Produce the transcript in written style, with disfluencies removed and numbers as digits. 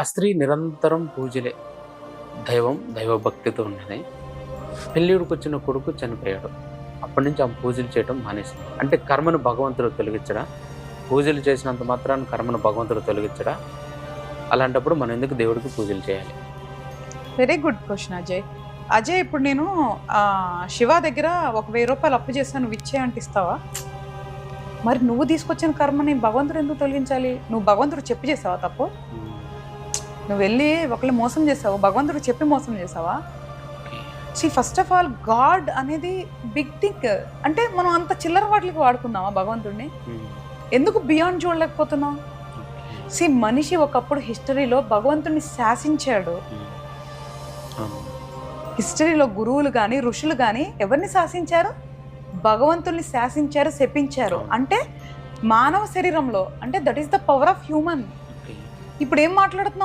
ఆ స్త్రీ నిరంతరం పూజలే. దైవం, దైవభక్తితో ఉన్నది. పెళ్ళిడికొచ్చిన కొడుకు చనిపోయాడు. అప్పటి నుంచి ఆమె పూజలు చేయటం మానేసింది. అంటే కర్మను భగవంతుడు తొలగించడా? పూజలు చేసినంత మాత్రాన కర్మను భగవంతుడు తొలగించడా? అలాంటప్పుడు మనం ఎందుకు దేవుడికి పూజలు చేయాలి? Very good question Ajay. Ajay, ఇప్పుడు నేను శివ దగ్గర ఒక 1000 రూపాయలు అప్పు చేస్తాను, నువ్వు ఇచ్చే అంటే ఇస్తావా? మరి నువ్వు తీసుకొచ్చిన కర్మని భగవంతుడు ఎందుకు తొలగించాలి? నువ్వు భగవంతుడు చెప్పి చేసావా తప్పు? నువ్వు వెళ్ళి ఒకళ్ళు మోసం చేసావు, భగవంతుడు చెప్పి మోసం చేసావా? ఫస్ట్ ఆఫ్ ఆల్ గాడ్ అనేది బిగ్ థింగ్. అంటే మనం అంత చిల్లర వాటికి వాడుకున్నావా భగవంతుడిని? ఎందుకు బియాండ్ చూడలేకపోతున్నావు? మనిషి ఒకప్పుడు హిస్టరీలో భగవంతుడిని శాసించాడు. హిస్టరీలో గురువులు కానీ ఋషులు కానీ ఎవరిని శాసించారు? భగవంతుల్ని శాసించారు, శపించారు. అంటే మానవ శరీరంలో, అంటే that is the power of human. ఇప్పుడు ఏం మాట్లాడుతున్నాం?